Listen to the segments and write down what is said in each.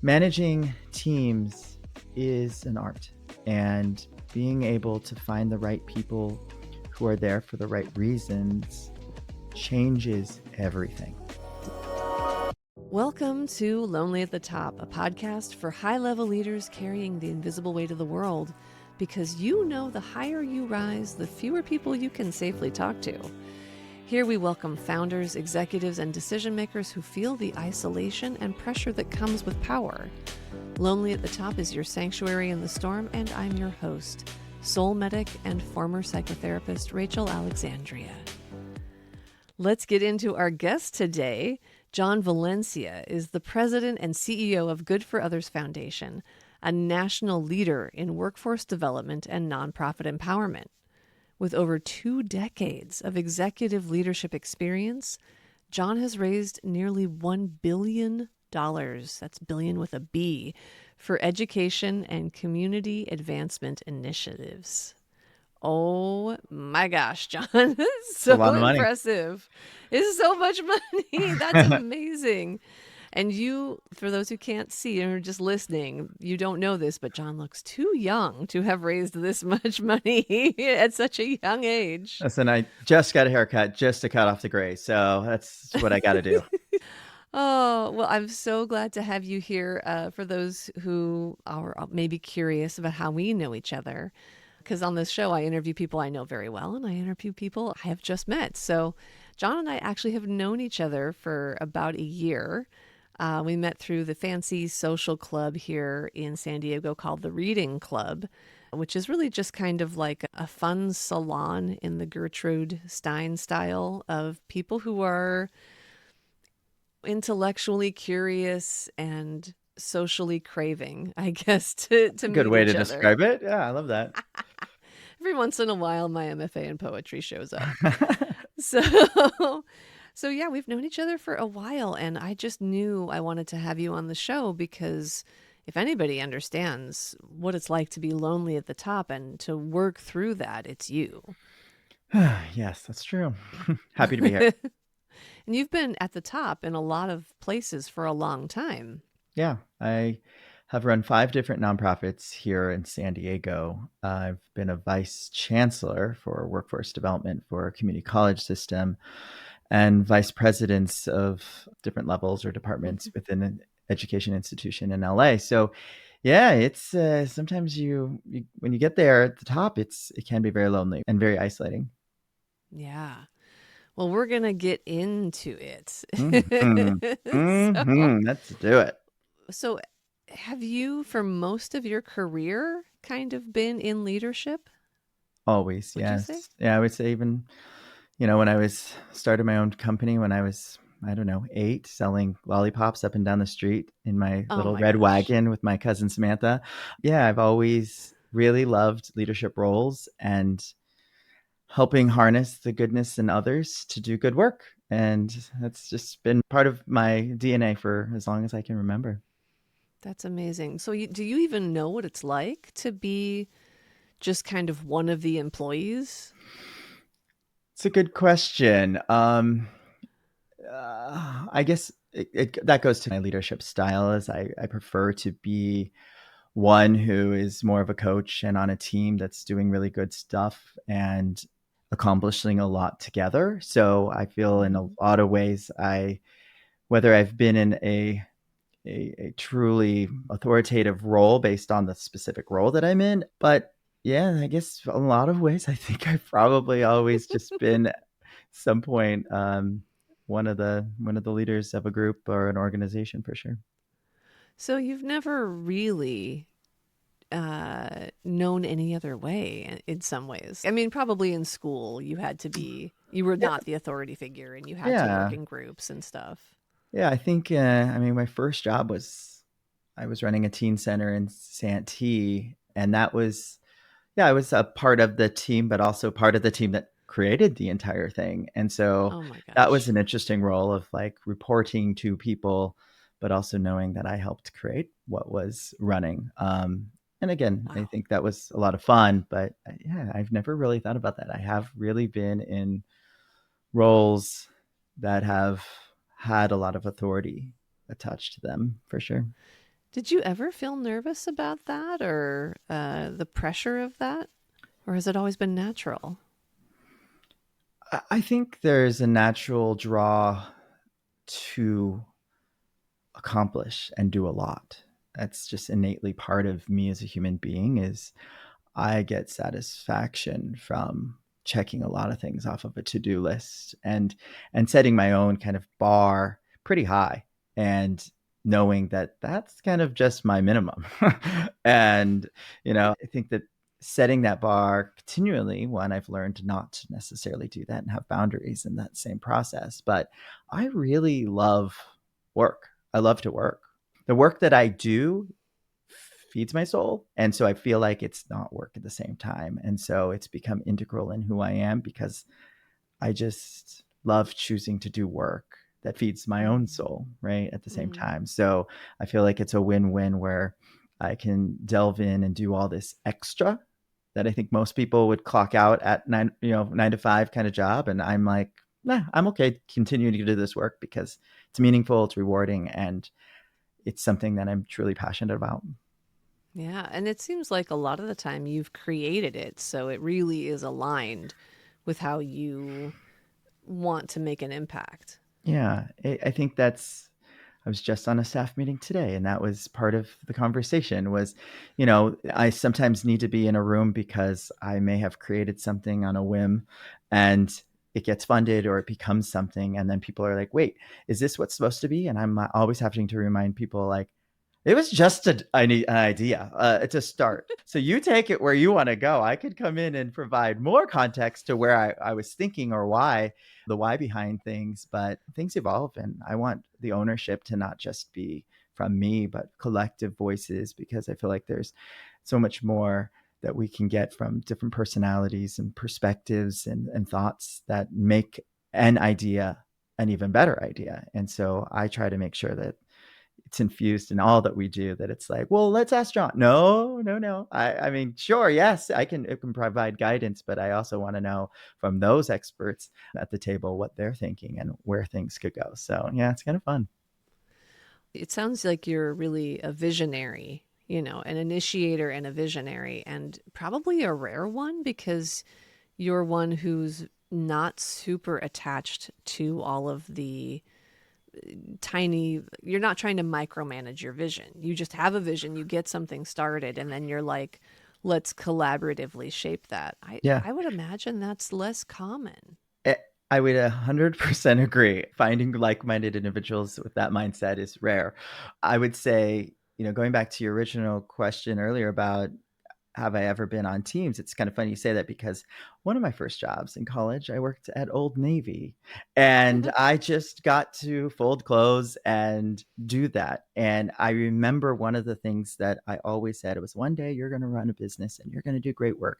Managing teams is an art, and being able to find the right people who are there for the right reasons changes everything. Welcome to Lonely at the Top, a podcast for high-level leaders carrying the invisible weight of the world. Because you know the higher you rise, the fewer people you can safely talk to. Here we welcome founders, executives, and decision makers who feel the isolation and pressure that comes with power. Lonely at the Top is your sanctuary in the storm, and I'm your host, soul medic and former psychotherapist Rachel Alexandria. Let's get into our guest today. John Valencia is the president and CEO of Good for Others Foundation, a national leader in workforce development and nonprofit empowerment. With over 2 decades of executive leadership experience, John has raised nearly $1 billion, that's billion with a B, for education and community advancement initiatives. Oh my gosh, John, this is It's a lot so of money. impressive. It's so much money. That's amazing. And you, for those who can't see and are just listening, you don't know this, but John looks too young to have raised this much money at such a young age. Listen, I just got a haircut just to cut off the gray, so that's what I got to do. Oh, well, I'm so glad to have you here. For those who are maybe curious about how we know each other, because on this show, I interview people I know very well, and I interview people I have just met. So John and I actually have known each other for about a year. We met through the fancy social club here in San Diego called the Reading Club, which is really just kind of like a fun salon in the Gertrude Stein style of people who are intellectually curious and socially craving, I guess, to Good meet way to each other. describe it. Yeah, I love that. Every once in a while, my MFA in poetry shows up. So yeah, we've known each other for a while, and I just knew I wanted to have you on the show because if anybody understands what it's like to be lonely at the top and to work through that, it's you. Yes, that's true. Happy to be here. And you've been at the top in a lot of places for a long time. Yeah, I have run 5 different nonprofits here in San Diego. I've been a vice chancellor for workforce development for a community college system and vice presidents of different levels or departments within an education institution in LA. So, yeah, it's sometimes you when you get there at the top, it can be very lonely and very isolating. Yeah. Well, we're going to get into it. Let's do it. So have you, for most of your career, kind of been in leadership? Always, Would you say? yes. Yeah, I would say even, when I was started my own company when I was, I don't know, 8, selling lollipops up and down the street in my Oh little my red gosh. wagon with my cousin Samantha. Yeah, I've always really loved leadership roles and helping harness the goodness in others to do good work. And that's just been part of my DNA for as long as I can remember. That's amazing. So do you even know what it's like to be just kind of one of the employees? It's a good question. I guess that goes to my leadership style as I prefer to be one who is more of a coach and on a team that's doing really good stuff and accomplishing a lot together. So I feel in a lot of ways, whether I've been in a truly authoritative role based on the specific role that I'm in, but yeah, I guess a lot of ways, I think I've probably always just been at some point one of the leaders of a group or an organization for sure. So you've never really known any other way in some ways. I mean, probably in school you were Yeah, not the authority figure and you had to work yeah, in groups and stuff. yeah. I think I mean my first job was I was running a teen center in Santee, and that was I was a part of the team, but also part of the team that created the entire thing. And so Oh my that was gosh. an interesting role of like reporting to people, but also knowing that I helped create what was running. And again, I Wow. think that was a lot of fun, but yeah, I've never really thought about that. I have really been in roles that have had a lot of authority attached to them for sure. Did you ever feel nervous about that or the pressure of that? Or has it always been natural? I think there's a natural draw to accomplish and do a lot. That's just innately part of me as a human being is I get satisfaction from checking a lot of things off of a to-do list and setting my own kind of bar pretty high and knowing that that's kind of just my minimum. And I think that setting that bar continually, one, I've learned not to necessarily do that and have boundaries in that same process, but I really love work. I love to work. The work that I do feeds my soul. And so I feel like it's not work at the same time. And so it's become integral in who I am because I just love choosing to do work that feeds my own Mm. soul, right? At the same Mm. time. So I feel like it's a win-win where I can delve in and do all this extra that I think most people would clock out at 9 to 5 kind of job. And I'm like, nah, I'm okay continuing to do this work because it's meaningful, it's rewarding, and it's something that I'm truly passionate about. Yeah, and it seems like a lot of the time you've created it, so it really is aligned with how you want to make an impact. Yeah, I think that's. I was just on a staff meeting today, and that was part of the conversation. I sometimes need to be in a room because I may have created something on a whim, and it gets funded or it becomes something, and then people are like, "Wait, is this what's supposed to be?" And I'm always having to remind people like, it was just an idea. It's a start. So you take it where you want to go. I could come in and provide more context to where I was thinking or the why behind things, but things evolve. And I want the ownership to not just be from me, but collective voices, because I feel like there's so much more that we can get from different personalities and perspectives and thoughts that make an idea an even better idea. And so I try to make sure that it's infused in all that we do, that it's like, well, let's ask John. No, no, no. I mean, sure, yes, it can provide guidance, but I also want to know from those experts at the table what they're thinking and where things could go. So yeah, it's kind of fun. It sounds like you're really a visionary, an initiator and a visionary, and probably a rare one because you're one who's not super attached to all of the you're not trying to micromanage your vision. You just have a vision, you get something started, and then you're like, let's collaboratively shape that. I, Yeah. I would imagine that's less common. Eh, I would 100% agree. Finding like-minded individuals with that mindset is rare. I would say, going back to your original question earlier about have I ever been on teams? It's kind of funny you say that because one of my first jobs in college, I worked at Old Navy and I just got to fold clothes and do that. And I remember one of the things that I always said, it was one day you're going to run a business and you're going to do great work.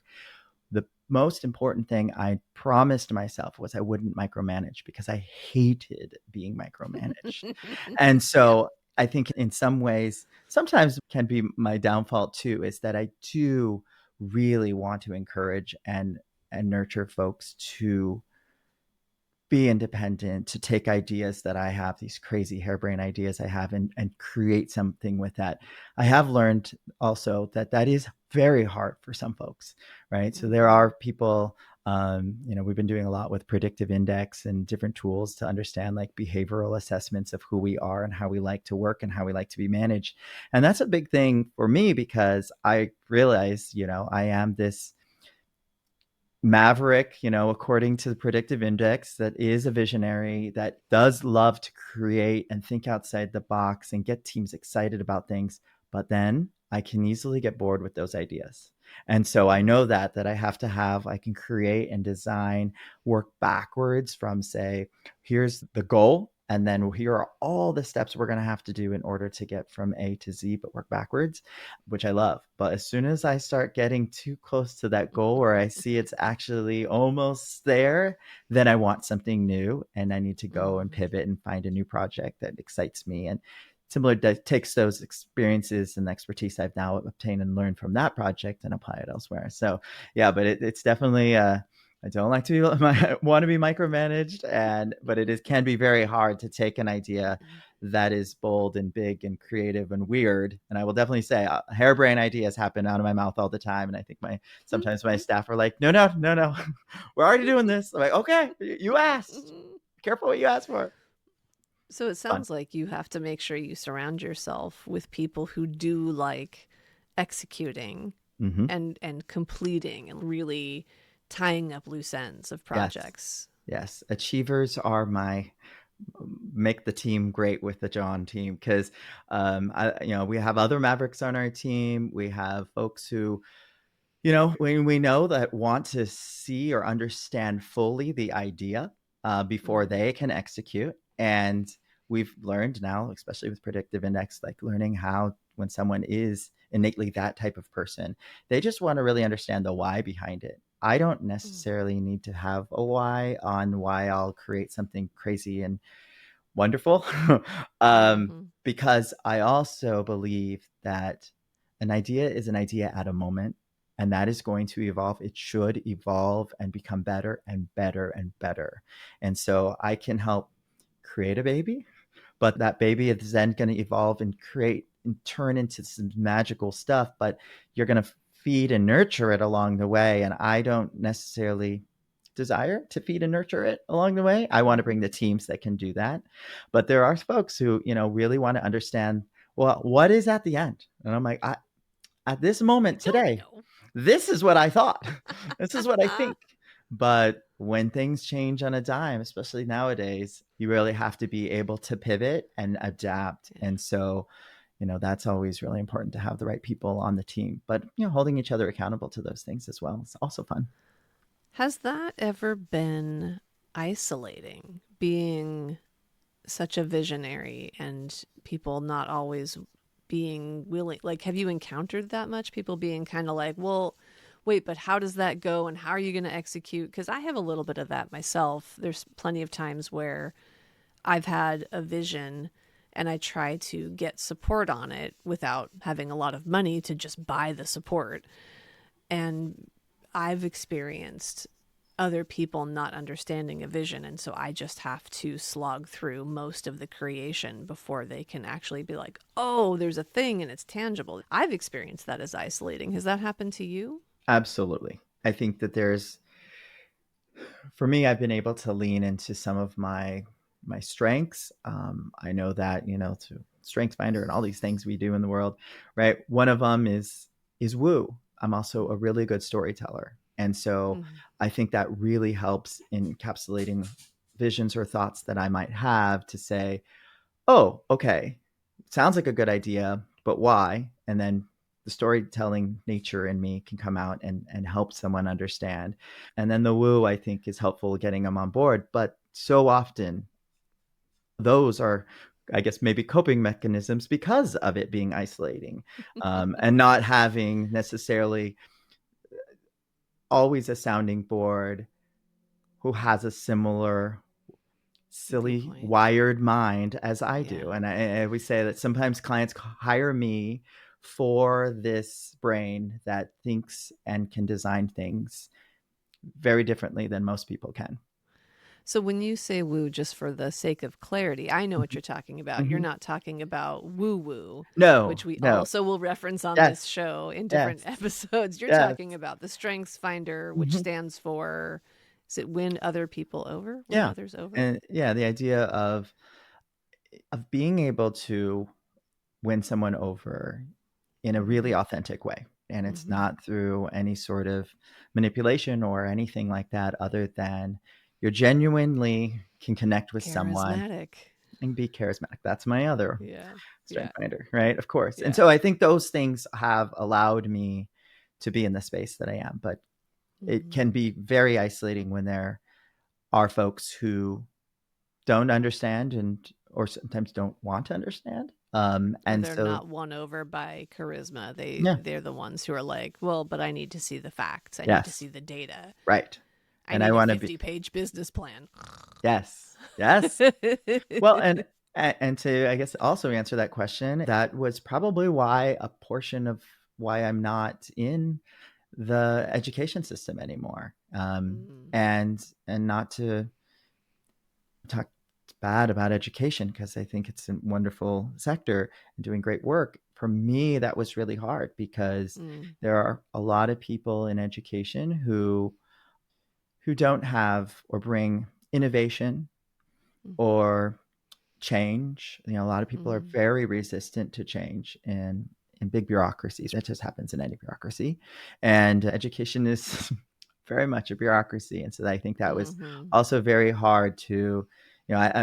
The most important thing I promised myself was I wouldn't micromanage because I hated being micromanaged. And Yep. so I think in some ways, sometimes can be my downfall too, is that I do really want to encourage and nurture folks to be independent, to take ideas that I have, these crazy harebrained ideas I have, and create something with that. I have learned also that that is very hard for some folks, right? So there Mm-hmm. are people, we've been doing a lot with predictive index and different tools to understand like behavioral assessments of who we are and how we like to work and how we like to be managed. And that's a big thing for me because I realize, I am this maverick, according to the predictive index, that is a visionary, that does love to create and think outside the box and get teams excited about things. But then I can easily get bored with those ideas. And so I know that I can create and design, work backwards from, say, here's the goal. And then here are all the steps we're going to have to do in order to get from A to Z, but work backwards, which I love. But as soon as I start getting too close to that goal where I see it's actually almost there, then I want something new and I need to go and Mm-hmm. pivot and find a new project that excites me. And similar takes those experiences and expertise I've now obtained and learned from that project and apply it elsewhere. So yeah, but it's definitely I don't like to want to be micromanaged, but it is can be very hard to take an idea that is bold and big and creative and weird. And I will definitely say harebrained ideas happen out of my mouth all the time. And I think sometimes my staff are like, no, no, no, no, we're already doing this. I'm like, okay, you asked. Careful what you ask for. So it Fun. sounds like you have to make sure you surround yourself with people who do like executing Mm-hmm. and completing and really tying up loose ends of Yes. projects. Yes. Achievers are my make the team great with the John team because we have other Mavericks on our team. We have folks who, when we know that want to see or understand fully the idea before Mm-hmm. they can execute. And we've learned now, especially with predictive index, like learning how when someone is innately that type of person, they just want to really understand the why behind it. I don't necessarily need to have a why on why I'll create something crazy and wonderful. Mm-hmm. Because I also believe that an idea is an idea at a moment, and that is going to evolve. It should evolve and become better and better and better. And so I can help create a baby, but that baby is then going to evolve and create and turn into some magical stuff. But you're going to feed and nurture it along the way. And I don't necessarily desire to feed and nurture it along the way. I want to bring Mm-hmm. the teams that can do that. But there are folks who, really want to understand, well, what is at the end? And I'm like, at this I moment don't today, know. this is what I thought. This is what I think. But when things change on a dime, especially nowadays, you really have to be able to pivot and adapt. Yeah. And so, that's always really important to have the right people on the team. But, holding each other accountable to those things as well is also fun. Has that ever been isolating, being such a visionary and people not always being willing? Like, have you encountered that much? People being kind of like, well, wait, but how does that go and how are you going to execute? Because I have a little bit of that myself. There's plenty of times where I've had a vision and I try to get support on it without having a lot of money to just buy the support. And I've experienced other people not understanding a vision. And so I just have to slog through most of the creation before they can actually be like, oh, there's a thing and it's tangible. I've experienced that as isolating. Has that happened to you? Absolutely. I think that for me, I've been able to lean into some of my strengths. I know that to Strengths Finder and all these things we do in the world, right? One of them is woo. I'm also a really good storyteller, and so Mm-hmm. I think that really helps in encapsulating visions or thoughts that I might have to say, oh, okay, sounds like a good idea, but why? And then the storytelling nature in me can come out and help someone understand. And then the woo, I think, is helpful getting them on board. But so often, those are, I guess, maybe coping mechanisms because of it being isolating and not having necessarily always a sounding board who has a similar silly Viewpoint. wired mind as I Yeah. do. And I always say that sometimes clients hire me for this brain that thinks and can design things very differently than most people can. So when you say woo, just for the sake of clarity, I know what Mm-hmm. you're talking about. You're Mm-hmm. not talking about woo woo, No, which we no. also will reference on Yes, this show in different yes, episodes. You're yes. talking about the Strengths Finder, which Mm-hmm. stands for, is it win other people over? Win Yeah. others over? And yeah, the idea of being able to win someone over in a really Mm-hmm. authentic way. And it's Mm-hmm. not through any sort of manipulation or anything like that, other than you're genuinely can connect with someone Charismatic. and be charismatic. That's my other Yeah. Yeah. strength finder, right? Of course. And Yeah. so I think those things have allowed me to be in the space that I am. But it Mm-hmm. can be very isolating when there are folks who don't understand and or sometimes don't want to understand. Or And they're so not won over by charisma. yeah, They're the ones who are like, well, but I need to see the facts. I need to yes, see the data. right. I And I need a want to be 50-page business plan. yes, yes. Well, and to I guess also answer that question, that was probably why a portion of why I'm not in the education system anymore. Mm. And not to talk bad about education because I think it's a wonderful sector and doing great work. For me, that was really hard because Mm, there are a lot of people in education who don't have or bring innovation mm, or change. A lot of people are mm, very resistant to change in big bureaucracies. That just happens in any bureaucracy. And education is very much a bureaucracy. And so I think that was mhm, also very hard to,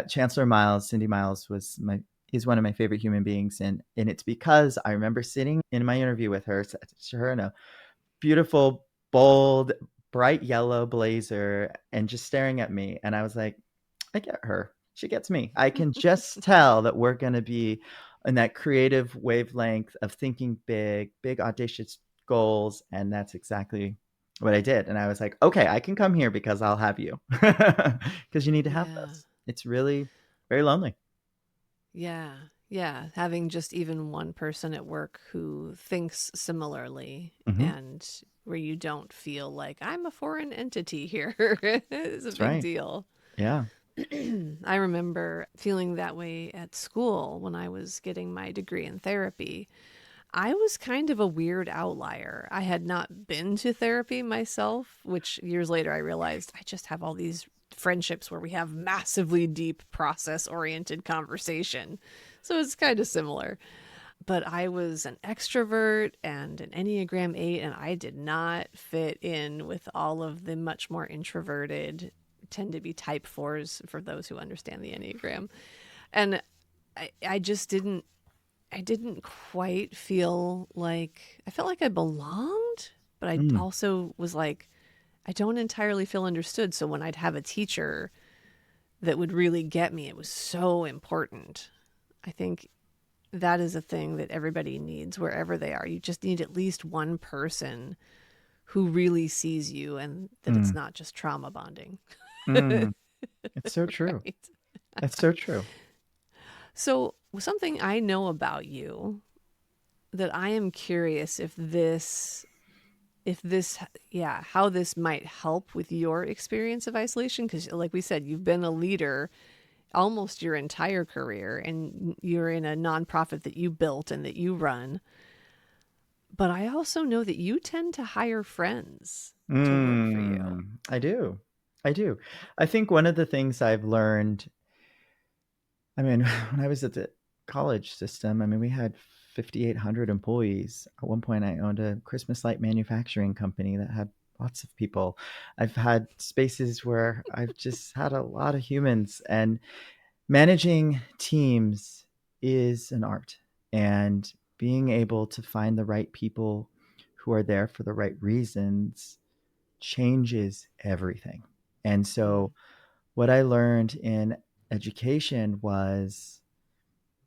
Chancellor Miles, Cindy Miles is one of my favorite human beings. And it's because I remember sitting in my interview with her, her in a beautiful, bold, bright yellow blazer and just staring at me. And I was like, I get her. She gets me. I can just tell that we're going to be in that creative wavelength of thinking big, big, audacious goals. And that's exactly what I did. And I was like, okay, I can come here because I'll have you because you need to have yeah. this. It's really very lonely. Yeah. Yeah. Having just even one person at work who thinks similarly Mm-hmm. and where you don't feel like I'm a foreign entity here is a That's big right. deal. Yeah. I remember feeling that way at school when I was getting my degree in therapy. I was kind of a weird outlier. I had not been to therapy myself, which years later I realized I just have all these friendships where we have massively deep process oriented conversation. So it's kind of similar. But I was an extrovert and an Enneagram 8, and I did not fit in with all of the much more introverted, tend to be type 4s for those who understand the Enneagram. And I just didn't quite feel like I felt like I belonged, but I Mm. also was like, I don't entirely feel understood. So when I'd have a teacher that would really get me, it was so important. I think that is a thing that everybody needs wherever they are. You just need at least one person who really sees you and that it's Mm. not just trauma bonding. Mm. It's so true. Right. It's so true. So, something I know about you that I am curious if this yeah how this might help with your experience of isolation, because like we said, you've been a leader almost your entire career and you're in a nonprofit that you built and that you run, but I also know that you tend to hire friends to work for you. I do. I do. I think one of the things I've learned, I mean, when I was at the college system, I mean, we had 5,800 employees. At one point, I owned a Christmas light manufacturing company that had lots of people. I've had spaces where I've just had a lot of humans, and managing teams is an art. And being able to find the right people who are there for the right reasons changes everything. And Mm, so, what I learned in education was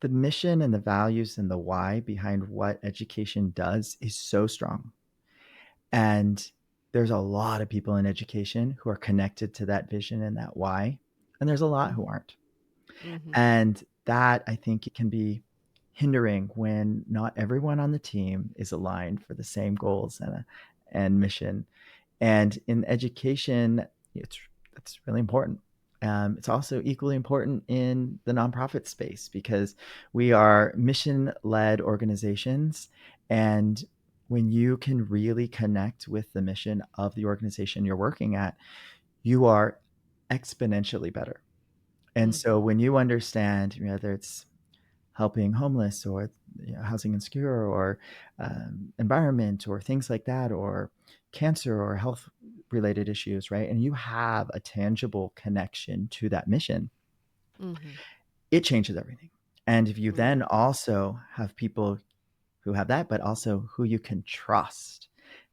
the mission and the values and the why behind what education does is so strong. And there's a lot of people in education who are connected to that vision and that why. And there's a lot who mm-hmm, aren't. mm-hmm, And that I think it can be hindering when not everyone on the team is aligned for the same goals and mission. And in education, it's really important. It's also equally important in the nonprofit space because we are mission led organizations. And when you can really connect with the mission of the organization you're working at, you are exponentially better. And so mm-hmm, when you understand, whether it's helping homeless or housing insecure or environment or things like that or cancer or health related issues, right, and you have a tangible connection to that mission, mm-hmm, it changes everything. And if you then mm-hmm, also have people who have that but also who you can trust,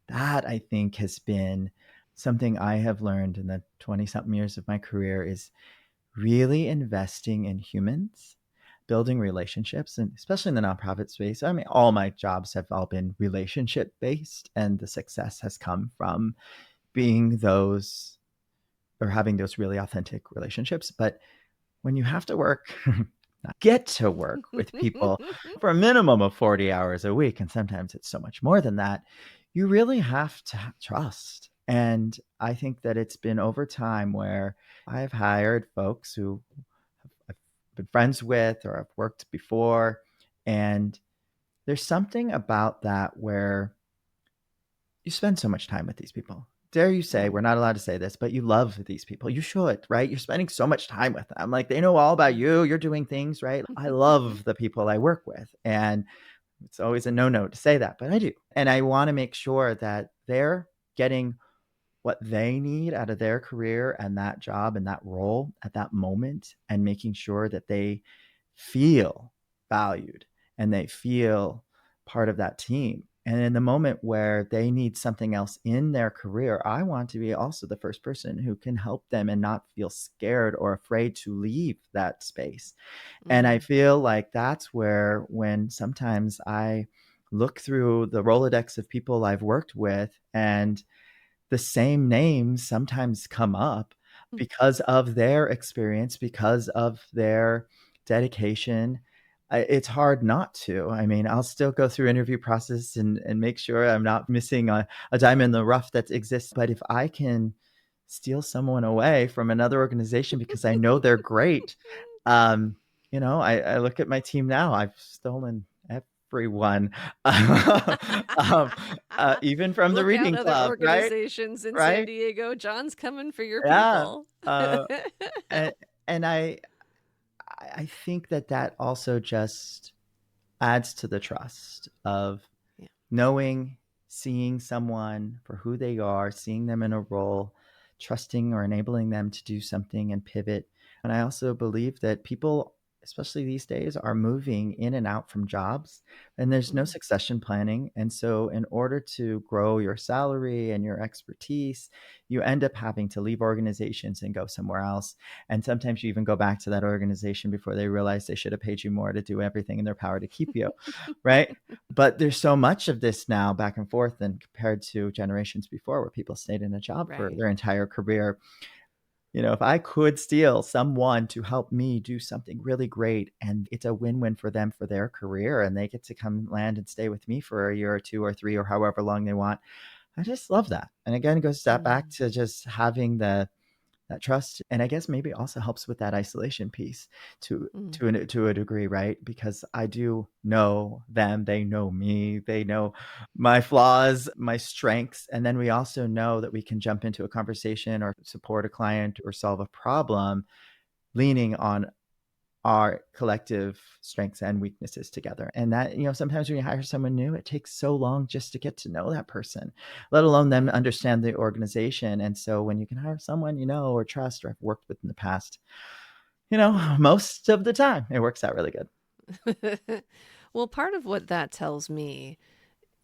that I think has been something I have learned in the 20 something years of my career is really investing in humans, building relationships, and especially in the nonprofit space. I mean, all my jobs have all been relationship based, and the success has come from being those or having those really authentic relationships. But when you have to work, get to work with people for a minimum of 40 hours a week, and sometimes it's so much more than that, you really have to trust. And I think that it's been over time where I've hired folks who been friends with or I've worked before. And there's something about that where you spend so much time with these people. Dare you say, Mm. we're not allowed to say this, but you love these people. You should, right? You're spending so much time with them. Like they know all about you. You're doing things, right? I love the people I work with. And it's always a no to say that, but I do. And I want to make sure that they're getting what they need out of their career and that job and that role at that moment, and making sure that they feel valued and they feel part of that team. And in the moment where they need something else in their career, I want to be also the first person who can help them and not feel scared or afraid to leave that space. And I Mm. feel like that's where, when sometimes I look through the Rolodex of people I've worked with, and the same names sometimes come up because of their experience, because of their dedication. It's hard not to. I mean, I'll still go through interview process and make sure I'm not missing a diamond in the rough that exists. But if I can steal someone away from another organization because I know they're great, um, I look at my team now. I've stolen everyone, um, even from the Look out, reading other club, right? organizations in San Right? Diego. John's coming for your Yeah. people. Uh, and and I think that also just adds to the trust of Yeah. knowing, seeing someone for who they are, seeing them in a role, trusting or enabling them to do something and pivot. And I also believe that people, especially these days, are moving in and out from jobs, and there's no Mm. succession planning. And so, in order to grow your salary and your expertise, you end up having to leave organizations and go somewhere else. And sometimes you even go back to that organization before they realize they should have paid you more to do everything in their power to keep you. Right. But there's so much of this now back and forth, and compared to generations before where people stayed in a job for Right. their entire career. If I could steal someone to help me do something really great and it's a win-win for them for their career, and they get to come land and stay with me for a year or two or three or however long they want, I just love that. And again, it goes that back Mm. to just having that trust, and I guess maybe also helps with that isolation piece to Mm. to a degree, right? Because I do know them, they know me, they know my flaws, my strengths, and then we also know that we can jump into a conversation or support a client or solve a problem leaning on our collective strengths and weaknesses together. And that, sometimes when you hire someone new, it takes so long just to get to know that person, let alone them Right. understand the organization. And so when you can hire someone or trust or have worked with in the past, most of the time it works out really good. Well, part of what that tells me,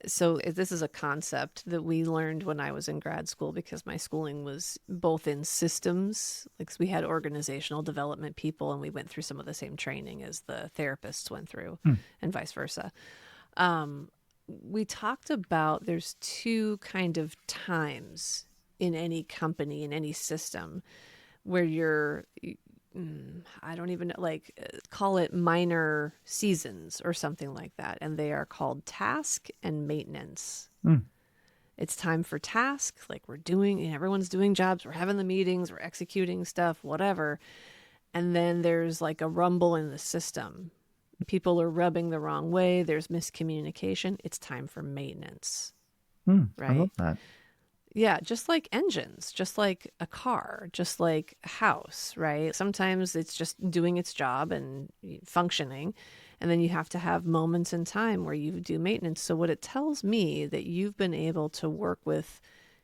so this is a concept that we learned when I was in grad school, because my schooling was both in systems, like we had organizational development people and we went through some of the same training as the therapists went through, Hmm. and vice versa. Um, we talked about there's two kind of times in any company, in any system, where you're, I don't even know, like call it minor seasons or something like that. And they are called task and maintenance. Hmm. It's time for task, like we're doing, everyone's doing jobs, we're having the meetings, we're executing stuff, whatever. And then there's like a rumble in the system. People are rubbing the wrong way, there's miscommunication. It's time for maintenance, Hmm. I right? love that. Yeah, just like engines, just like a car, just like a house, right? Sometimes it's just doing its job and functioning. And then you have to have moments in time where you do maintenance. So, what it tells me that you've been able to work with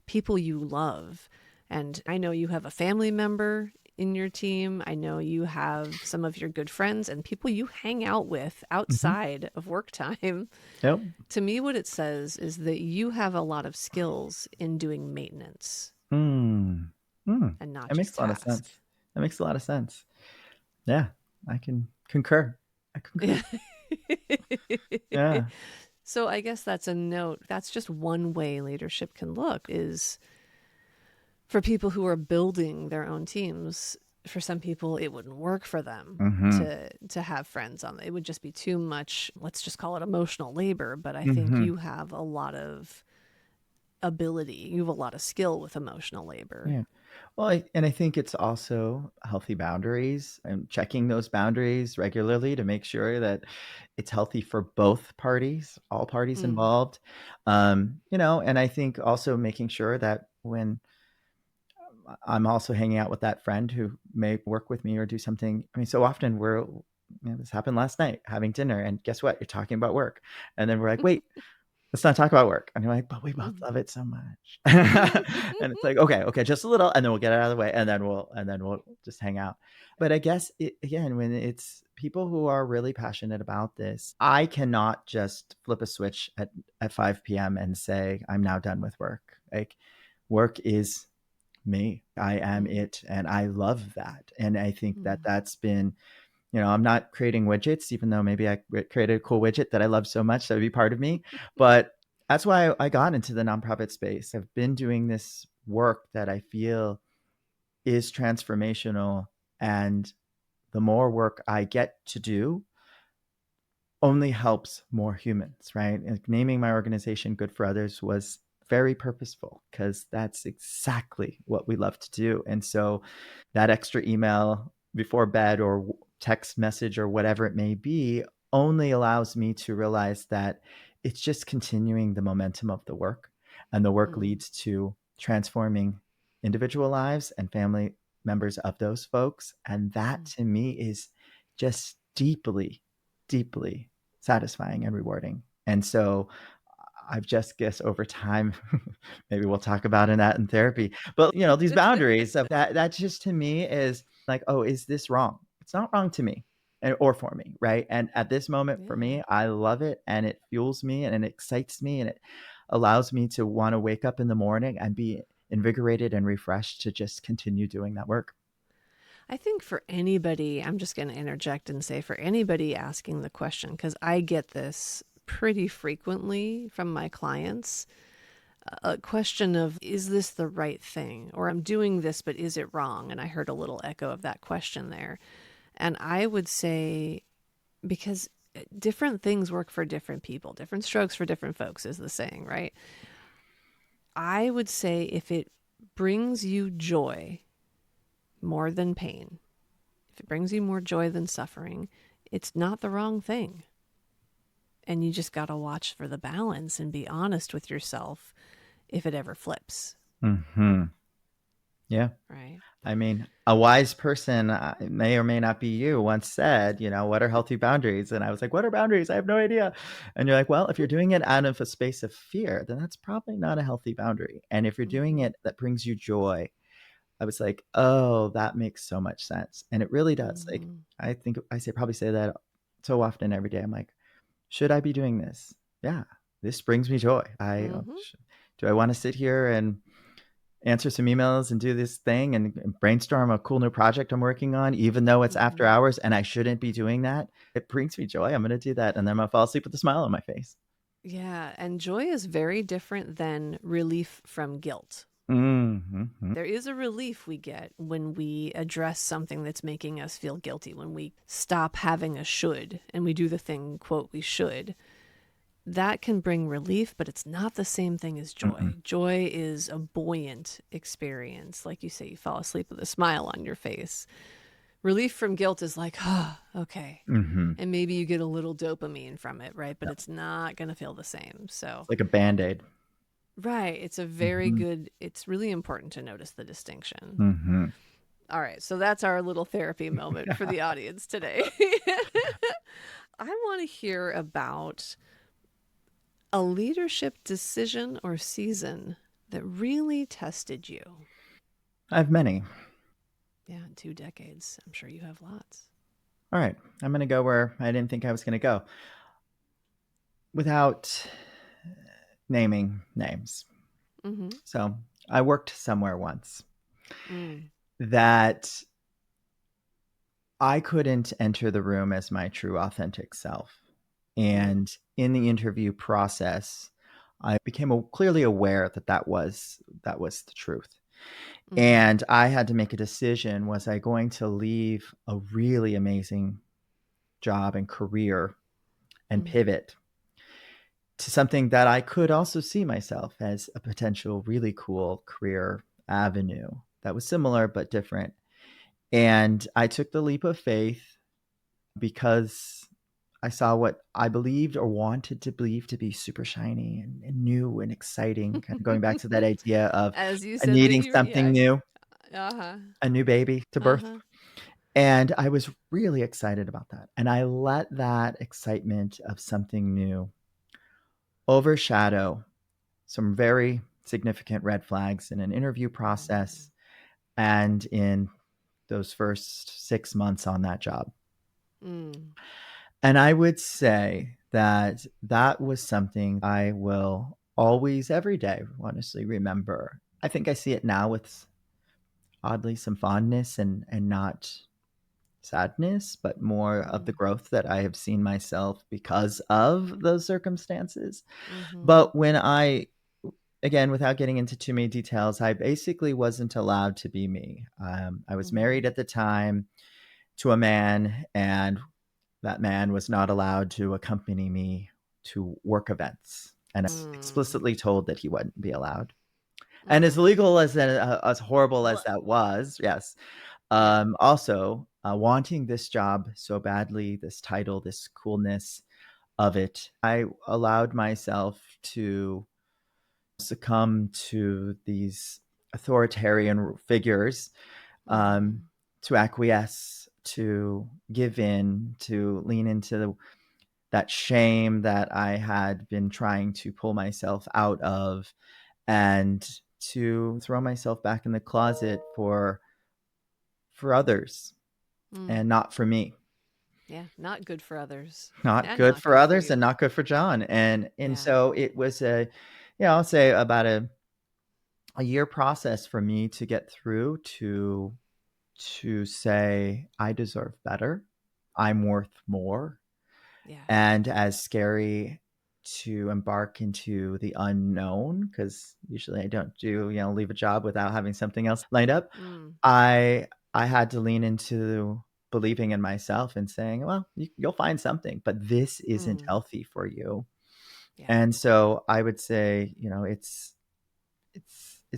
people you love. And I know you have a family member in your team. I know you have some of your good friends and people you hang out with Hmm. outside of work time. Yep. To me, what it says is that you have a lot of skills in doing maintenance Hmm. Hmm. and not That just makes a lot of task. sense. That makes a lot of sense. Yeah, I can concur. I concur. Yeah. Yeah. So I guess that's a note. That's just one way leadership can look, is for people who are building their own teams. For some people, it wouldn't work for them Hmm. to have friends on. It would just be too much. Let's just call it emotional labor. But I think Hmm. you have a lot of ability. You have a lot of skill with emotional labor. Yeah. Well, and I think it's also healthy boundaries and checking those boundaries regularly to make sure that it's healthy for both parties, all parties Mm. involved. And I think also making sure that when I'm also hanging out with that friend who may work with me or do something. I mean, so often this happened last night, having dinner, and guess what? You're talking about work. And then we're like, wait, let's not talk about work. And you're like, but we both love it so much. And it's like, okay, just a little, and then we'll get it out of the way, and then we'll just hang out. But I guess again, when it's people who are really passionate about this, I cannot just flip a switch at 5 p.m. and say, I'm now done with work. Like work is me. I am Mm. it. And I love that. And I think that Mm. that's been, I'm not creating widgets, even though maybe I created a cool widget that I love so much that would be part of me. But that's why I got into the nonprofit space. I've been doing this work that I feel is transformational. And the more work I get to do, only helps more humans, right? Like naming my organization Good for Others was very purposeful because that's exactly what we love to do. And so that extra email before bed or text message or whatever it may be only allows me to realize that it's just continuing the momentum of the work, and the work Mm. leads to transforming individual lives and family members of those folks. And that Mm. to me is just deeply, deeply satisfying and rewarding. And so I've just guessed over time, maybe we'll talk about that in therapy, but these boundaries of that just to me is like, oh, is this wrong? It's not wrong to me or for me. Right. And at this moment for Yeah. me, I love it and it fuels me and it excites me and it allows me to want to wake up in the morning and be invigorated and refreshed to just continue doing that work. I think for anybody, I'm just going to interject and say for anybody asking the question, because I get this pretty frequently from my clients, a question of, is this the right thing? Or I'm doing this, but is it wrong? And I heard a little echo of that question there. And I would say, because different things work for different people, different strokes for different folks is the saying, right? I would say if it brings you joy more than pain, if it brings you more joy than suffering, it's not the wrong thing. And you just got to watch for the balance and be honest with yourself if it ever flips, Mm-hmm. Yeah. right? I mean, a wise person, may or may not be you, once said, what are healthy boundaries? And I was like, what are boundaries? I have no idea. And you're like, well, if you're doing it out of a space of fear, then that's probably not a healthy boundary. And if you're doing Mm-hmm. it that brings you joy, I was like, oh, that makes so much sense. And it really does. Like, Mm-hmm. I think probably say that so often every day. I'm like, should I be doing this? Yeah, this brings me joy. Mm-hmm. Do I want to sit here and answer some emails and do this thing and brainstorm a cool new project I'm working on, even though it's after Mm-hmm. hours and I shouldn't be doing that? It brings me joy. I'm going to do that. And then I'm going to fall asleep with a smile on my face. Yeah, and joy is very different than relief from guilt. Mm-hmm. There is a relief we get when we address something that's making us feel guilty, when we stop having a should and we do the thing, quote, we should. That can bring relief, but it's not the same thing as joy. Mm-mm. Joy is a buoyant experience. Like you say, you fall asleep with a smile on your face. Relief from guilt is like, oh, okay. Mm-hmm. And maybe you get a little dopamine from it, right? But Yeah. it's not going to feel the same. So, It's like a band-aid. right. It's a very Mm-hmm. good, it's really important to notice the distinction. Mm-hmm. All right. So that's our little therapy moment for the audience today. I want to hear about a leadership decision or season that really tested you. I have many. Yeah, in 2 decades. I'm sure you have lots. All right. I'm going to go where I didn't think I was going to go without naming names. Mm-hmm. So I worked somewhere once Mm. that I couldn't enter the room as my true authentic self. Mm. And in the interview process, I became clearly aware that that was the truth. Mm. And I had to make a decision. Was I going to leave a really amazing job and career and Mm. pivot to something that I could also see myself as a potential really cool career avenue that was similar but different. And I took the leap of faith because I saw what I believed or wanted to believe to be super shiny and new and exciting, kind of going back to that idea of As you said that needing you were, something yeah. new, Uh-huh. a new baby to birth. Uh-huh. And I was really excited about that. And I let that excitement of something new overshadow some very significant red flags in an interview process and in those first 6 months on that job. Mm. And I would say that that was something I will always, every day, honestly remember. I think I see it now with oddly some fondness and not sadness, but more of the Mm. growth that I have seen myself because of those circumstances. Mm-hmm. But when I, again, without getting into too many details, I basically wasn't allowed to be me. I was Mm-hmm. married at the time to a man, and that man was not allowed to accompany me to work events. And I was Mm. explicitly told that he wouldn't be allowed. And as Mm. illegal as horrible as Blah. that was, yes. Yeah. Also, wanting this job so badly, this title, this coolness of it, I allowed myself to succumb to these authoritarian figures, um, Mm-hmm. to acquiesce, to give in, to lean into that shame that I had been trying to pull myself out of, and to throw myself back in the closet for others Mm. and not for me. Yeah. Not good for others Not and good not for good for others and you. not good for John. And Yeah. so it was I'll say about a year process for me to get through to say I deserve better. I'm worth more. Yeah. And as scary to embark into the unknown, because usually I don't leave a job without having something else lined up. Mm. I had to lean into believing in myself and saying, well, you'll find something, but this isn't Mm. healthy for you. Yeah. And so I would say, it's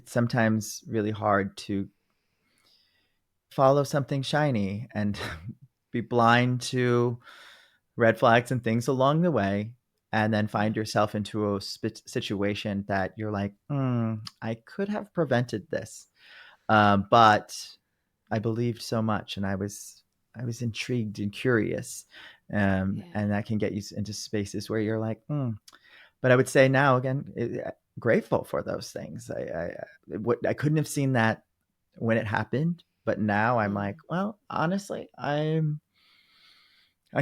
sometimes really hard to follow something shiny and be blind to red flags and things along the way, and then Yeah. find yourself into a situation that you're like, I could have prevented this, but I believed so much, and I was intrigued and curious, Yeah. and that can get you into spaces where you're like, But I would say now again, grateful for those things. I couldn't have seen that when it happened, but now I'm like, Mm. well, honestly, I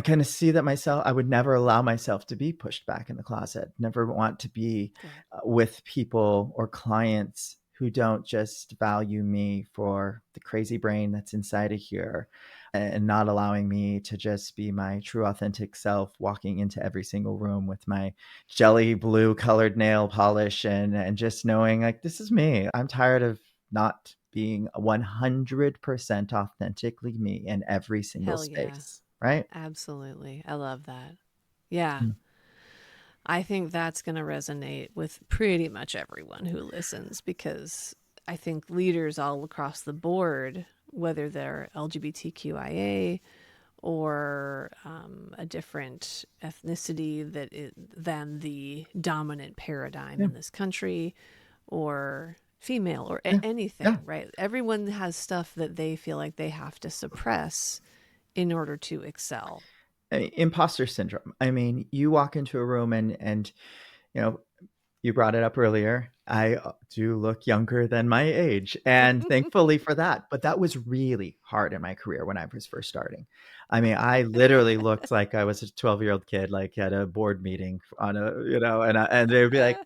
kind of see that myself. I would never allow myself to be pushed back in the closet. Never want to be Good. with people or clients who don't just value me for the crazy brain that's inside of here, and not allowing me to just be my true authentic self, walking into every single room with my jelly blue colored nail polish, and just knowing like this is me. I'm tired of not being 100% authentically me in every single Hell yeah. space, right? Absolutely. I love that. Yeah. Mm. I think that's going to resonate with pretty much everyone who listens because I think leaders all across the board, whether they're LGBTQIA or a different ethnicity than the dominant paradigm Yeah, in this country, or female or yeah, yeah. anything, right? Everyone has stuff that they feel like they have to suppress in order to excel. Imposter syndrome. I mean, you walk into a room and you know, you brought it up earlier. I do look younger than my age, and thankfully for that. But that was really hard in my career when I was first starting. I mean, I literally looked like I was a 12-year-old kid, like at a board meeting on and they would be like,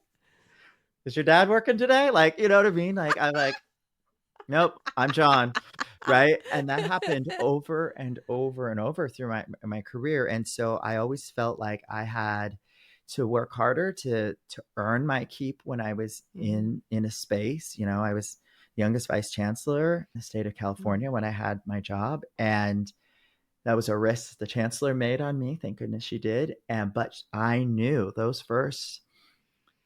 "Is your dad working today?" Like, you know what I mean? Like, I'm like, nope, I'm John, right? And that happened over and over and over through my career, and so I always felt like I had to work harder to earn my keep when I was Mm-hmm. in a space. I was youngest vice chancellor in the state of Mm. California when I had my job, and that was a risk the chancellor made on me. Thank goodness she did. And but I knew those first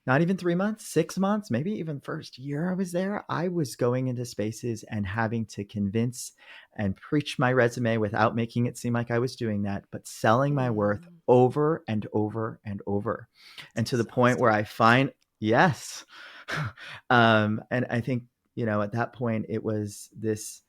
not even 3 months, 6 months, maybe even first year I was there, I was going into spaces and having to convince and preach my resume without making it seem like I was doing that, but selling my worth Mm, over and over and over. it's And to the point where exhausting. I find, yes. And I think, at that point, it was this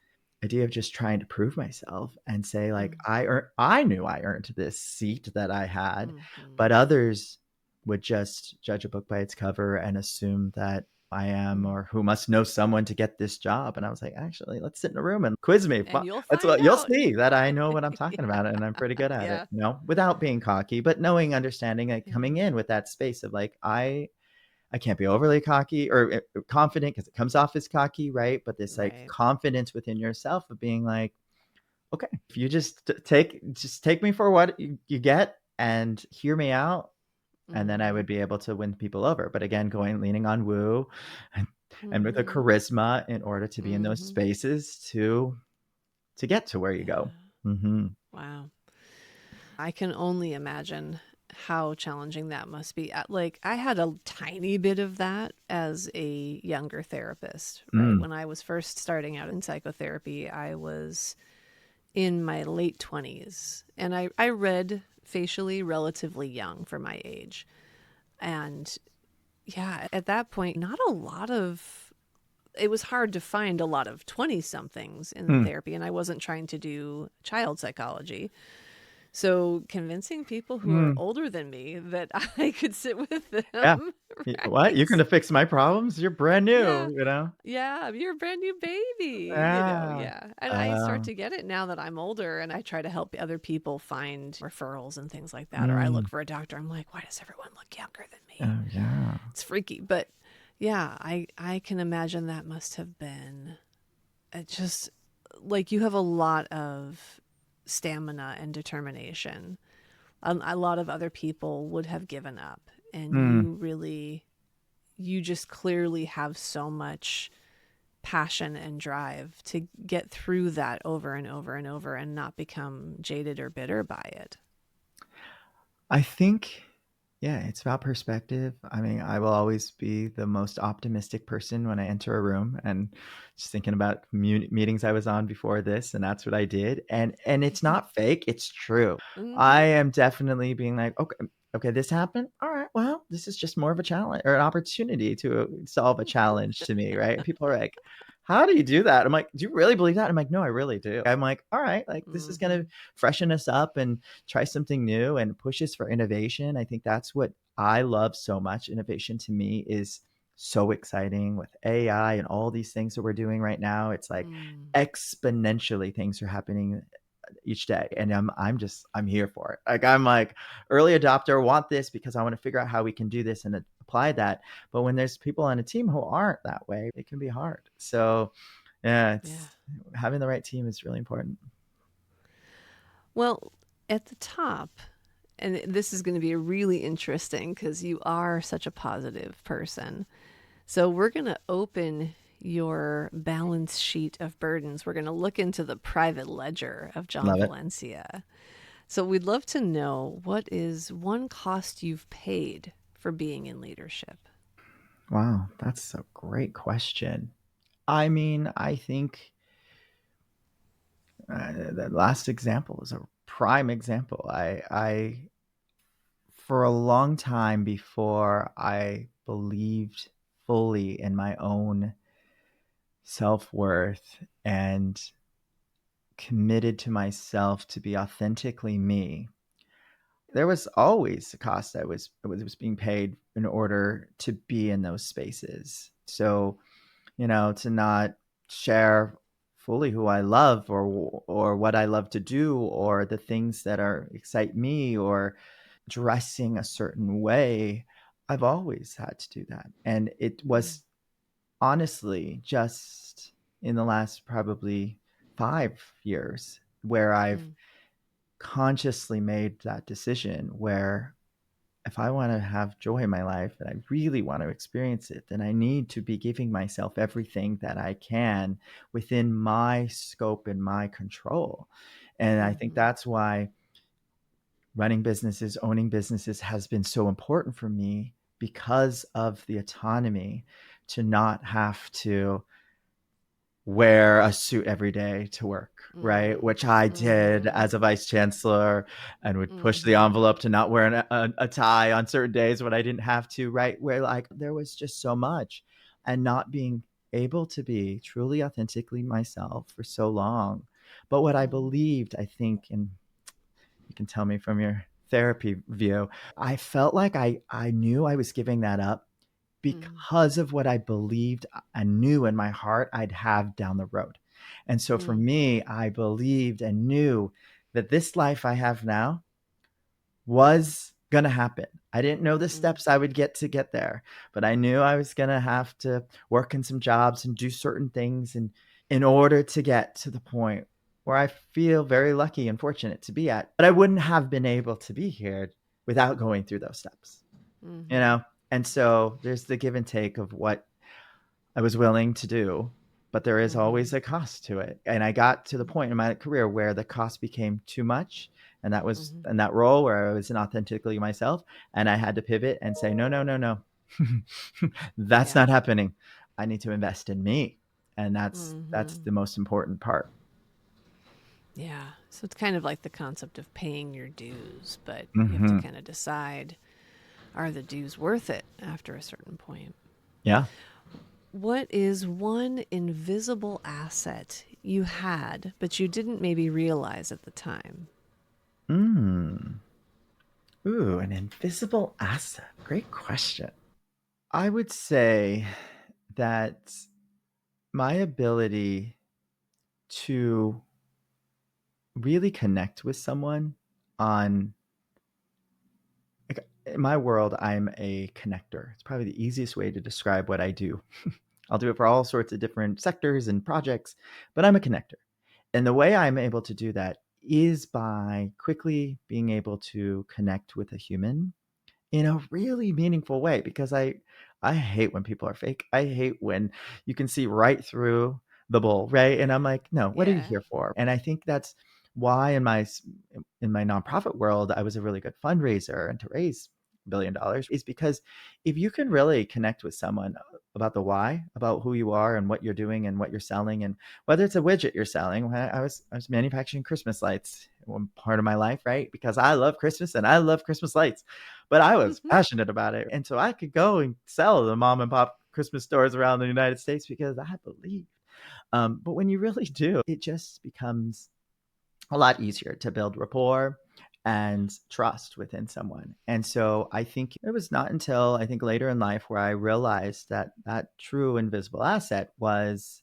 idea of just trying to prove myself and say, like, Mm, I knew I earned this seat that I had, but mm-hmm, others would just judge a book by its cover and assume that I am mm. or who must know someone to get this job. And I was like, actually, let's sit in a room and quiz me. And you'll That's find what you'll out. see, that I know what I'm talking Yeah. about and I'm pretty good at it, Yeah. without being cocky, but knowing, understanding, like coming Yeah. in with that space of like, I can't be overly cocky or confident because it comes off as cocky, right? But this like Right. confidence within yourself of being like, okay, if you just take me for what you get and hear me out, and then I Mm-hmm. would be able to win people over. But again, leaning on woo and, and with a Mm-hmm. charisma in order to be in those Mm-hmm. spaces to get to where you go. Yeah. Hmm. Wow. I can only imagine how challenging that must be. Like, I had a tiny bit of that as a younger therapist, right? Mm. When I was first starting out in psychotherapy, I was in my late 20s and I read facially relatively young for my age. And yeah, at that point, not a lot of it was hard to find a lot of 20 somethings in Mm. therapy, and I wasn't trying to do child psychology. So convincing people who are Mm. older than me that I could sit with Yeah. them, What? You're right? gonna fix my problems? You're brand Yeah. new. Yeah, you're a brand new baby, Yeah. yeah. And I start Um, to get it now that I'm older and I try to help other people find referrals and things like that. Or I mm. look for a doctor, I'm like, why does everyone look younger than me? Oh, yeah. It's freaky. But yeah, I can imagine that must have been just like you have a lot of stamina and determination. A lot of other people would have given up, and Mm. you just clearly have so much passion and drive to get through that over and over and over and not become jaded or bitter by it. I think, yeah, it's about perspective. I mean, I will always be the most optimistic person when I enter a room, and just thinking about meetings I was on before this, and that's what I did. And it's not fake, it's true. Mm-hmm. I am definitely being like, okay, okay, this happened. All right, well, this is just more of a challenge or an opportunity to solve a challenge to me, right? And people are like, how do you do that? I'm like, do you really believe that? I'm like, no, I really do. I'm like, all right, like this is Mm-hmm. gonna freshen us up and try something new and push us for innovation. I think that's what I love so much. Innovation to me is so exciting with AI and all these things that we're doing right now. It's like Mm. exponentially things are happening each day, and I'm here for it. Like, I'm like early adopter, want this because I want to figure out how we can do this and apply that. But when there's people on a team who aren't that way, it can be hard. So yeah, Yeah. it's having the right team is really important. Well, at the top, and this is going to be really interesting because you are such a positive person. So we're going to open your balance sheet of burdens. We're going to look into the private ledger of John Love it. Valencia. So we'd love to know, what is one cost you've paid for being in leadership? Wow, that's a great question. I mean, I think the last example is a prime example. I for a long time before I believed fully in my own self worth and committed to myself to be authentically me, there was always a cost that was being paid in order to be in those spaces. So, to not share fully who I love or what I love to do or the things that are excite me or dressing a certain way. I've always had to do that. And it Mm, was honestly just in the last probably 5 years where I've mm, consciously made that decision where if I want to have joy in my life and I really want to experience it, then I need to be giving myself everything that I can within my scope and my control. And I think mm-hmm, that's why running businesses, owning businesses has been so important for me because of the autonomy to not have to wear a suit every day to work, right? Mm. Which I did Mhm. as a vice chancellor and would push the Mhm. envelope to not wear a tie on certain days when I didn't have to, right? Where like there was just so much and not being able to be truly authentically myself for so long. But what I Mm. believed, I think, and you can tell me from your therapy view, I felt like I knew I was giving that up Mm. because of what I believed and knew in my heart I'd have down the road. And so for Mm. me, I believed and knew that this life I have now was going to happen. I didn't know the Mm. steps I would get to get there, but I knew I was going to have to work in some jobs and do certain things and in order to get to the point where I feel very lucky and fortunate to be at. But I wouldn't have been able to be here without going through those steps, you Mhm. know? And so there's the give and take of what I was willing to do, but there is always Mhm. a cost to it. And I got to the point in my career where the cost became too much. And that was Mhm. in that role where I was inauthentically myself. And I had to pivot and say, no, no, no, no. That's Yeah. not happening. I need to invest in me. And that's Mhm. the most important part. Yeah. So it's kind of like the concept of paying your dues, but you have to Mm-hmm. kind of decide, are the dues worth it after a certain point? Yeah. What is one invisible asset you had, but you didn't maybe realize at the time? Mm. Ooh, an invisible asset. Great question. I would say that my ability to really connect with someone on like in my world, I'm a connector. It's probably the easiest way to describe what I do. I'll do it for all sorts of different sectors and projects, but I'm a connector. And the way I'm able to do that is by quickly being able to connect with a human in a really meaningful way because I hate when people are fake. I hate when you can see right through the bull, right? And I'm like, "No, what are you Yeah. here for?" And I think that's why in my nonprofit world, I was a really good fundraiser and to raise $1 billion is because if you can really connect with someone about the why, about who you are and what you're doing and what you're selling and whether it's a widget you're selling. I was manufacturing Christmas lights at one part of my life, right? Because I love Christmas and I love Christmas lights, but I was passionate about it. And so I could go and sell the mom and pop Christmas stores around the United States because I believe. But when you really do, it just becomes a lot easier to build rapport and trust within someone. And so I think it was not until I think later in life where I realized that that true invisible asset was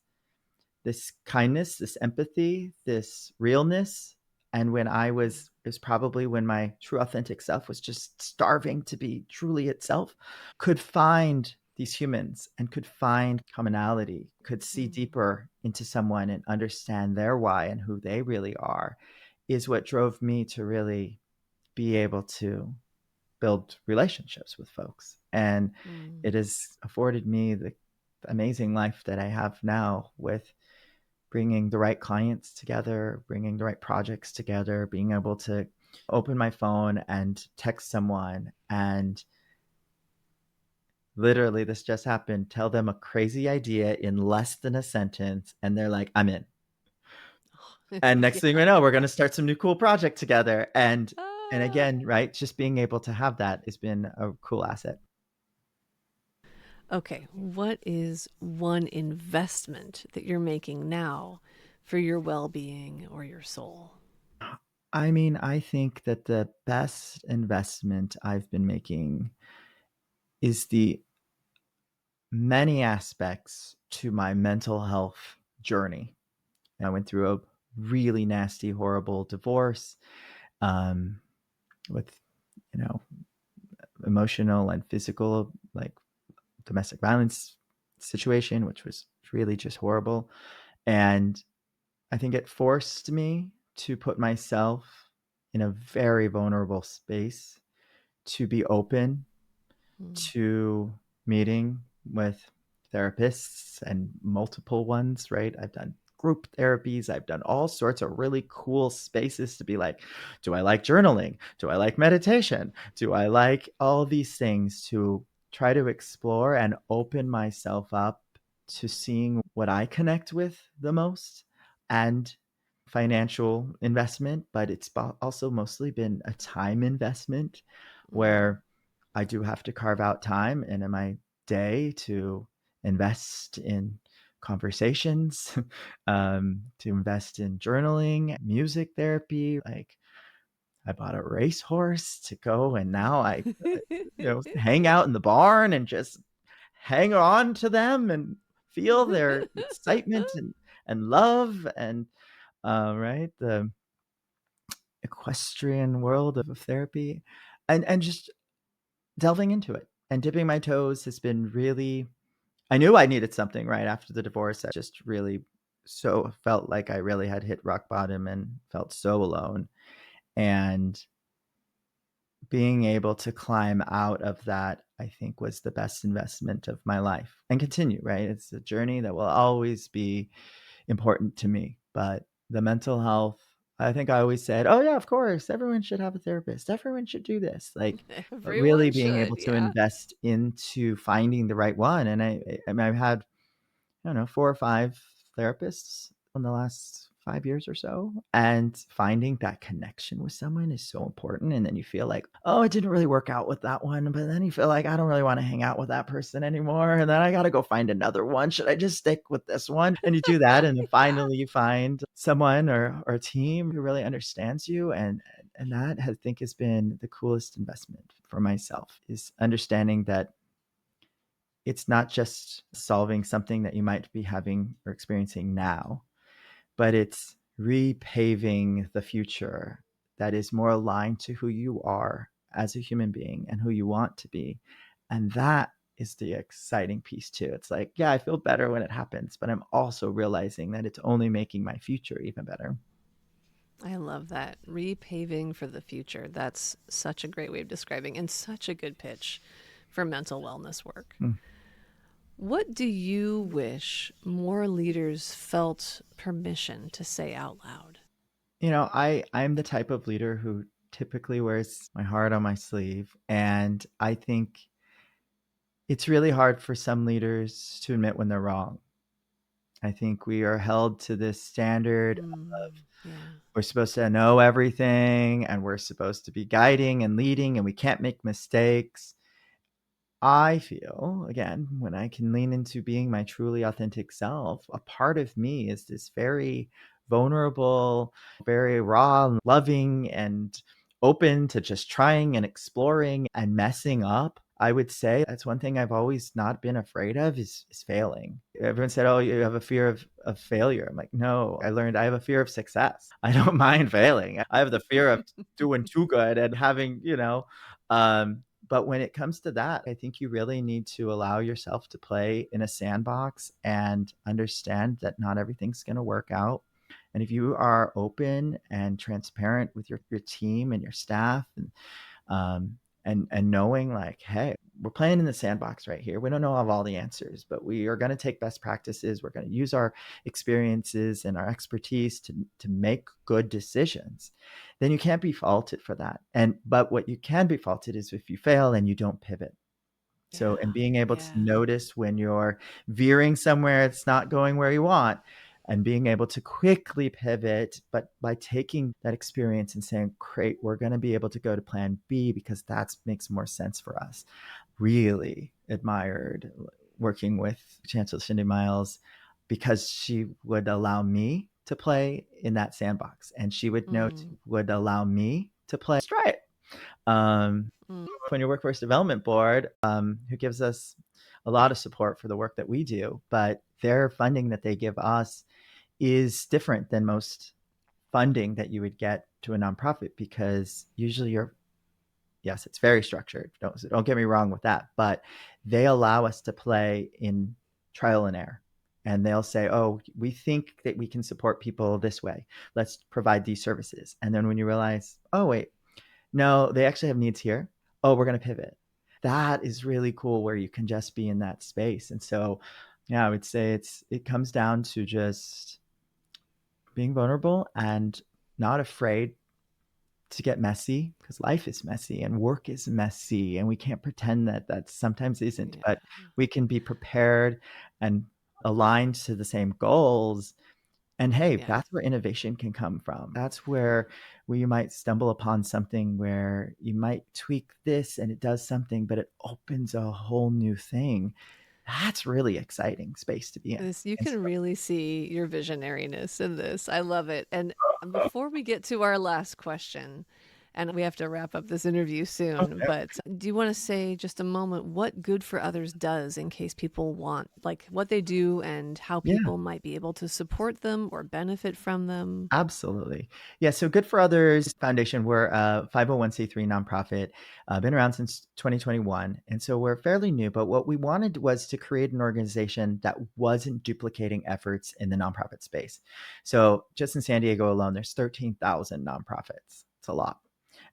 this kindness, this empathy, this realness. And when I was, it was probably when my true authentic self was just starving to be truly itself, could find these humans and could find commonality, could see Mm. deeper into someone and understand their why and who they really are, is what drove me to really be able to build relationships with folks. And Mm. it has afforded me the amazing life that I have now with bringing the right clients together, bringing the right projects together, being able to open my phone and text someone and literally this just happened, tell them a crazy idea in less than a sentence and they're like, I'm in. And next thing we Yeah. know, we're going to start some new cool project together. And Ah. again, right, just being able to have that has been a cool asset. Okay, what is one investment that you're making now for your well being or your soul? I mean, I think that the best investment I've been making is the many aspects to my mental health journey. I went through a really nasty, horrible divorce um, with, you know, emotional and physical, like domestic violence situation, which was really just horrible. And I think it forced me to put myself in a very vulnerable space to be open Mm. to meeting with therapists and multiple ones, right? I've done group therapies, I've done all sorts of really cool spaces to be like, do I like journaling? Do I like meditation? Do I like all these things to try to explore and open myself up to seeing what I connect with the most and financial investment, but it's also mostly been a time investment Mm. where I do have to carve out time in my day to invest in conversations, to invest in journaling, music therapy. Like I bought a racehorse to go, and now hang out in the barn and just hang on to them and feel their excitement and love and right, the equestrian world of therapy, and just delving into it and dipping my toes has been really. I knew I needed something right after the divorce. I just really so felt like I really had hit rock bottom and felt so alone. And being able to climb out of that, I think, was the best investment of my life and continue, right? It's a journey that will always be important to me. But the mental health, I think I always said, oh, yeah, of course, everyone should have a therapist. Everyone should do this. Like, but really Everyone being able should, to yeah. invest into finding the right one. And I mean, I've had, I don't know, 4 or 5 therapists in the last 5 years or so. And finding that connection with someone is so important. And then you feel like, oh, it didn't really work out with that one. But then you feel like, I don't really want to hang out with that person anymore. And then I got to go find another one. Should I just stick with this one? And you do that. And then finally you find someone or a team who really understands you. And that I think has been the coolest investment for myself is understanding that it's not just solving something that you might be having or experiencing now, but it's repaving the future that is more aligned to who you are as a human being and who you want to be. And that is the exciting piece too. It's like, yeah, I feel better when it happens, but I'm also realizing that it's only making my future even better. I love that. Repaving for the future. That's such a great way of describing and such a good pitch for mental wellness work. Mm. What do you wish more leaders felt permission to say out loud? I'm the type of leader who typically wears my heart on my sleeve. And I think it's really hard for some leaders to admit when they're wrong. I think we are held to this standard of Mm, yeah. we're supposed to know everything and we're supposed to be guiding and leading and we can't make mistakes. I feel, again, when I can lean into being my truly authentic self, a part of me is this very vulnerable, very raw, and loving, and open to just trying and exploring and messing up. I would say that's one thing I've always not been afraid of is failing. Everyone said, oh, you have a fear of failure. I'm like, no, I learned I have a fear of success. I don't mind failing. I have the fear of doing too good and having, but when it comes to that, I think you really need to allow yourself to play in a sandbox and understand that not everything's going to work out. And if you are open and transparent with your team and your staff um, and knowing like, hey, we're playing in the sandbox right here. We don't know all the answers, but we are going to take best practices. We're going to use our experiences and our expertise to make good decisions. Then you can't be faulted for that. But what you can be faulted is if you fail and you don't pivot. So, and Yeah. being able to Yeah. notice when you're veering somewhere it's not going where you want and being able to quickly pivot, but by taking that experience and saying, great, we're going to be able to go to plan B because that makes more sense for us. Really admired working with Chancellor Cindy Miles because she would allow me to play in that sandbox and she Mm, would allow me to play. Let's try it. Um, mm, when your workforce development board, who gives us a lot of support for the work that we do, but their funding that they give us is different than most funding that you would get to a nonprofit because usually you're, yes, it's very structured. Don't get me wrong with that, but they allow us to play in trial and error. And they'll say, oh, we think that we can support people this way. Let's provide these services. And then when you realize, oh, wait, no, they actually have needs here. Oh, we're going to pivot. That is really cool where you can just be in that space. And so, yeah, I would say it comes down to just being vulnerable and not afraid to get messy because life is messy and work is messy, and we can't pretend that that sometimes isn't, Yeah. but we can be prepared and aligned to the same goals. And hey, Yeah. that's where innovation can come from. That's where you might stumble upon something where you might tweak this and it does something, but it opens a whole new thing. That's really exciting space to be in. This, you And can so, really see your visionariness in this. I love it. And before we get to our last question, and we have to wrap up this interview oh, soon, yeah. but do you want to say just a moment what Good for Others does in case people want, like what they do and how Yeah. people might be able to support them or benefit from them? Absolutely. Yeah. So Good for Others Foundation, we're a 501(c)(3) nonprofit, been around since 2021. And so we're fairly new, but what we wanted was to create an organization that wasn't duplicating efforts in the nonprofit space. So just in San Diego alone, there's 13,000 nonprofits. It's a lot.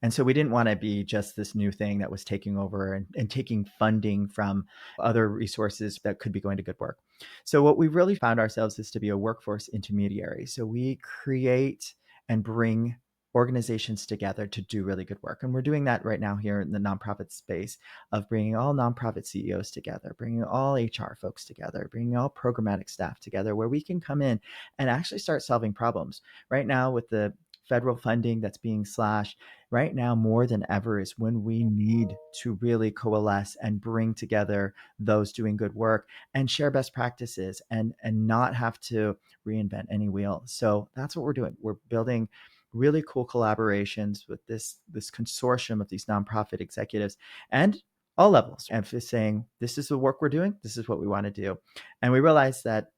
And so we didn't want to be just this new thing that was taking over and taking funding from other resources that could be going to good work. So what we really found ourselves is to be a workforce intermediary. So we create and bring organizations together to do really good work. And we're doing that right now here in the nonprofit space of bringing all nonprofit CEOs together, bringing all HR folks together, bringing all programmatic staff together where we can come in and actually start solving problems. Right now with the federal funding that's being slashed, right now more than ever is when we need to really coalesce and bring together those doing good work and share best practices and not have to reinvent any wheel. So that's what we're doing. We're building really cool collaborations with this consortium of these nonprofit executives and all levels, and saying this is the work we're doing, this is what we want to do. And we realize that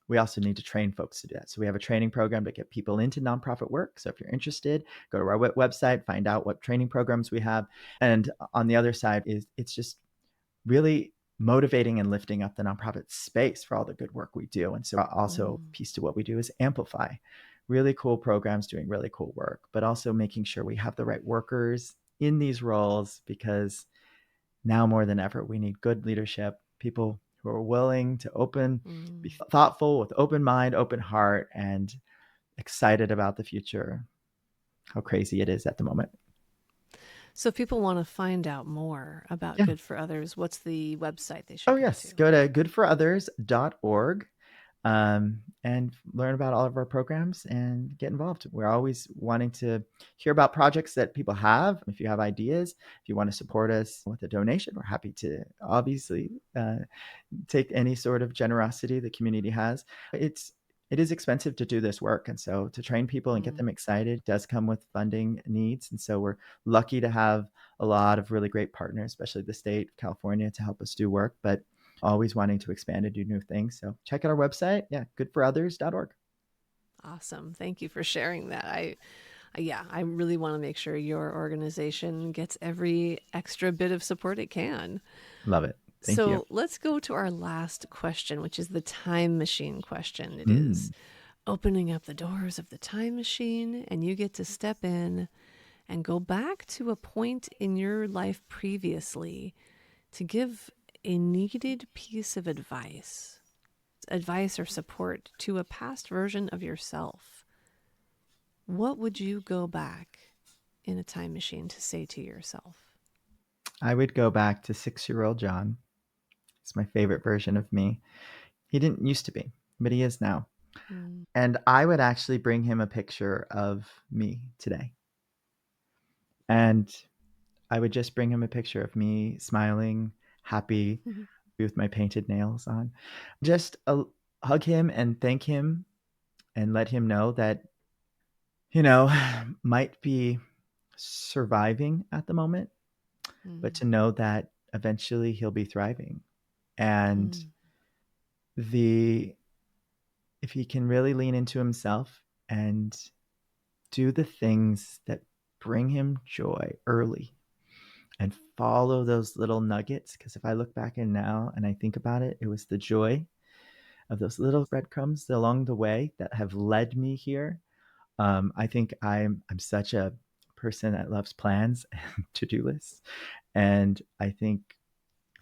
we also need to train folks to do that. So we have a training program to get people into nonprofit work. So if you're interested, go to our website, find out what training programs we have. And on the other side is it's just really motivating and lifting up the nonprofit space for all the good work we do. And so also Mm. piece to what we do is amplify really cool programs doing really cool work, but also making sure we have the right workers in these roles, because now more than ever, we need good leadership, people who are willing to be Mm. thoughtful with open mind, open heart, and excited about the future. How crazy it is at the moment. So if people want to find out more about Yeah. Good for Others, what's the website they Oh, should go yes. to? Go to goodforothers.org and learn about all of our programs and get involved. We're always wanting to hear about projects that people have. If you have ideas, if you want to support us with a donation, we're happy to obviously take any sort of generosity the community has. It is expensive to do this work, and so to train people and get Mm. them excited does come with funding needs. And so we're lucky to have a lot of really great partners, especially the state of California, to help us do work, but always wanting to expand and do new things. So check out our website. Yeah, goodforothers.org. Awesome. Thank you for sharing that. Yeah, I really want to make sure your organization gets every extra bit of support it can. Love it. Thank you. So let's go to our last question, which is the time machine question. It is Mm. opening up the doors of the time machine, and you get to step in and go back to a point in your life previously to give a needed piece of advice or support to a past version of yourself. What would you go back in a time machine to say to yourself? I would go back to 6-year-old John. It's my favorite version of me. He didn't used to be, but he is now. Mm. And I would actually bring him a picture of me today. And I would just bring him a picture of me smiling, happy, with my painted nails on. Just hug him and thank him and let him know that, you know, might be surviving at the moment, but Mm. to know that eventually he'll be thriving. And Mm. the if he can really lean into himself and do the things that bring him joy early and follow those little nuggets, because if I look back in now and I think about it, it was the joy of those little breadcrumbs along the way that have led me here. I think I'm such a person that loves plans and to-do lists, and I think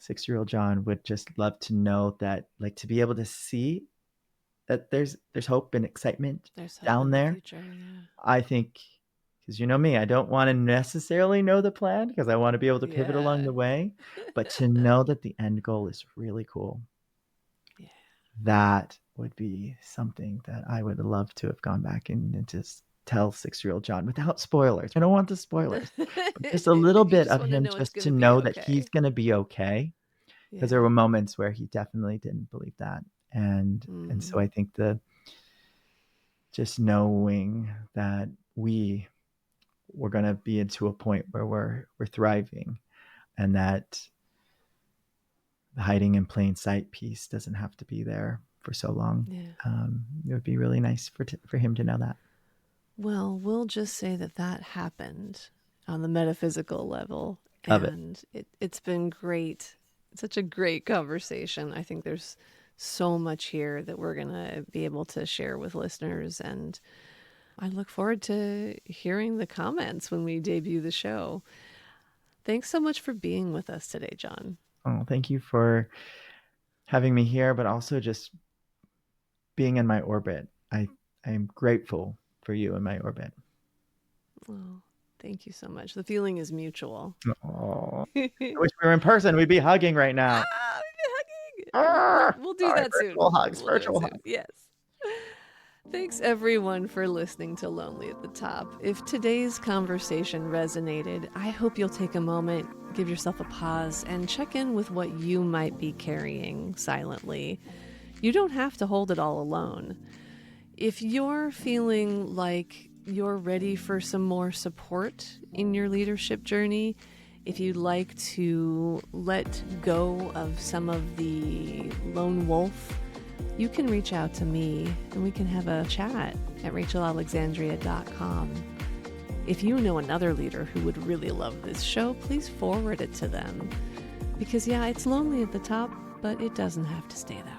6-year-old John would just love to know that, like, to be able to see that there's hope and excitement There's hope down in the there. future. Yeah. I think because you know me, I don't want to necessarily know the plan because I want to be able to pivot along Yeah. the way, but to know that the end goal is really cool. Yeah. That would be something that I would love to have gone back and just tell 6-year-old John without spoilers. I don't want the spoilers, but just a little You bit just of want to him know it's just going to to be know that he's okay. going to be okay. Because there Yeah. were moments where he definitely didn't believe that. And so I think the just knowing that we're going to be into a point where we're thriving, and that the hiding in plain sight piece doesn't have to be there for so long. Yeah. It would be really nice for him to know that. Well, we'll just say that that happened on the metaphysical level, Love it. and it's been great. Such a great conversation. I think there's so much here that we're going to be able to share with listeners, and I look forward to hearing the comments when we debut the show. Thanks so much for being with us today, John. Oh, thank you for having me here, but also just being in my orbit. I'm grateful for you in my orbit. Oh, thank you so much. The feeling is mutual. Oh, Ah, I wish we were in person. We'd be hugging right now. we've been hugging. We'll do All right, that virtual soon. hugs, We'll do it virtual soon. hugs. Yes. Thanks everyone for listening to Lonely at the Top. If today's conversation resonated, I hope you'll take a moment, give yourself a pause, and check in with what you might be carrying silently. You don't have to hold it all alone. If you're feeling like you're ready for some more support in your leadership journey, if you'd like to let go of some of the lone wolf, you can reach out to me and we can have a chat at rachelalexandria.com. If you know another leader who would really love this show, please forward it to them. Because yeah, it's lonely at the top, but it doesn't have to stay that way.